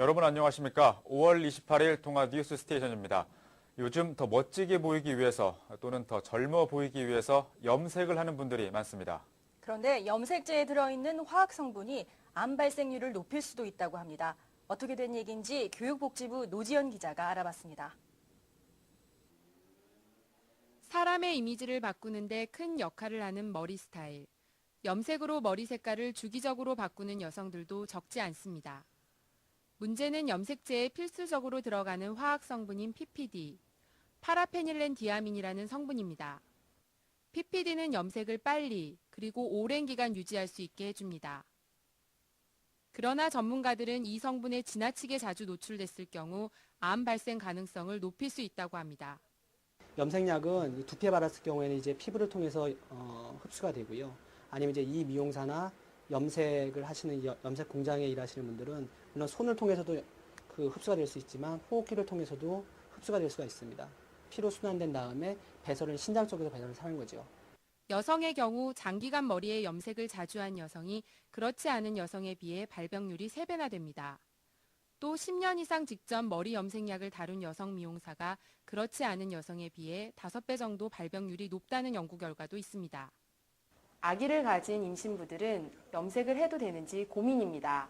여러분 안녕하십니까? 5월 28일 동아 뉴스 스테이션입니다. 요즘 더 멋지게 보이기 위해서 또는 더 젊어 보이기 위해서 염색을 하는 분들이 많습니다. 그런데 염색제에 들어있는 화학 성분이 암 발생률을 높일 수도 있다고 합니다. 어떻게 된 얘기인지 교육복지부 노지연 기자가 알아봤습니다. 사람의 이미지를 바꾸는데 큰 역할을 하는 머리 스타일. 염색으로 머리 색깔을 주기적으로 바꾸는 여성들도 적지 않습니다. 문제는 염색제에 필수적으로 들어가는 화학 성분인 PPD, 파라페닐렌 디아민이라는 성분입니다. PPD는 염색을 빨리 그리고 오랜 기간 유지할 수 있게 해줍니다. 그러나 전문가들은 이 성분에 지나치게 자주 노출됐을 경우 암 발생 가능성을 높일 수 있다고 합니다. 염색약은 두피에 바랐을 경우에는 이제 피부를 통해서 흡수가 되고요. 아니면 이제 이 미용사나 염색을 하시는 염색 공장에 일하시는 분들은 물론 손을 통해서도 그 흡수가 될 수 있지만 호흡기를 통해서도 흡수가 될 수가 있습니다. 피로 순환된 다음에 배설은 신장 쪽에서 배설을 하는 거죠. 여성의 경우 장기간 머리에 염색을 자주 한 여성이 그렇지 않은 여성에 비해 발병률이 3배나 됩니다. 또 10년 이상 직접 머리 염색약을 다룬 여성 미용사가 그렇지 않은 여성에 비해 5배 정도 발병률이 높다는 연구 결과도 있습니다. 아기를 가진 임신부들은 염색을 해도 되는지 고민입니다.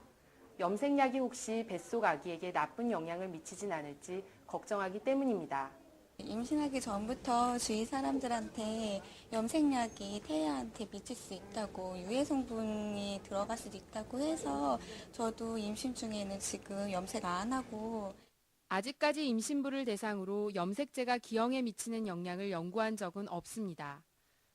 염색약이 혹시 뱃속 아기에게 나쁜 영향을 미치진 않을지 걱정하기 때문입니다. 임신하기 전부터 주위 사람들한테 염색약이 태아한테 미칠 수 있다고, 유해 성분이 들어갈 수도 있다고 해서 저도 임신 중에는 지금 염색 안 하고. 아직까지 임신부를 대상으로 염색제가 기형에 미치는 영향을 연구한 적은 없습니다.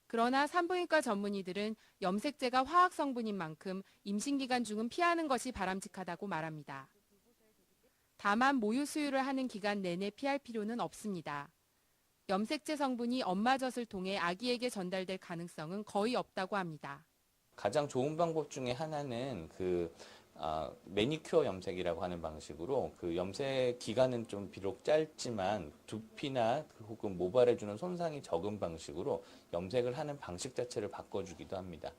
그러나 산부인과 전문의들은 염색제가 화학 성분인 만큼 임신 기간 중은 피하는 것이 바람직하다고 말합니다. 다만 모유 수유를 하는 기간 내내 피할 필요는 없습니다. 염색제 성분이 엄마젖을 통해 아기에게 전달될 가능성은 거의 없다고 합니다. 가장 좋은 방법 중에 하나는 매니큐어 염색이라고 하는 방식으로 그 염색 기간은 좀 비록 짧지만 두피나 혹은 모발에 주는 손상이 적은 방식으로 염색을 하는 방식 자체를 바꿔주기도 합니다.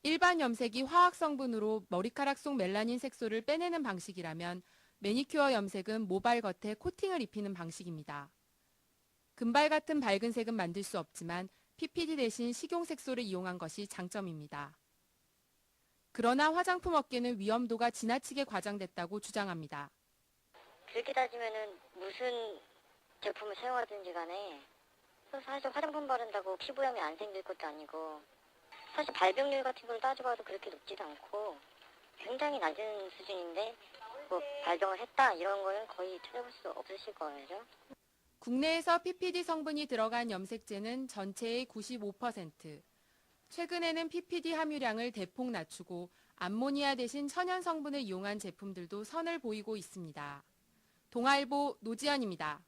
일반 염색이 화학 성분으로 머리카락 속 멜라닌 색소를 빼내는 방식이라면 매니큐어 염색은 모발 겉에 코팅을 입히는 방식입니다. 금발 같은 밝은 색은 만들 수 없지만 PPD 대신 식용색소를 이용한 것이 장점입니다. 그러나 화장품 업계는 위험도가 지나치게 과장됐다고 주장합니다. 그렇게 따지면은 무슨 제품을 사용하든지 간에 사실 화장품 바른다고 피부염이 안 생길 것도 아니고 사실 발병률 같은 걸 따져봐도 그렇게 높지도 않고 굉장히 낮은 수준인데 뭐 발병을 했다 이런 거는 거의 찾아볼 수 없으실 거예요. 국내에서 PPD 성분이 들어간 염색제는 전체의 95%, 최근에는 PPD 함유량을 대폭 낮추고 암모니아 대신 천연 성분을 이용한 제품들도 선을 보이고 있습니다. 동아일보 노지연입니다.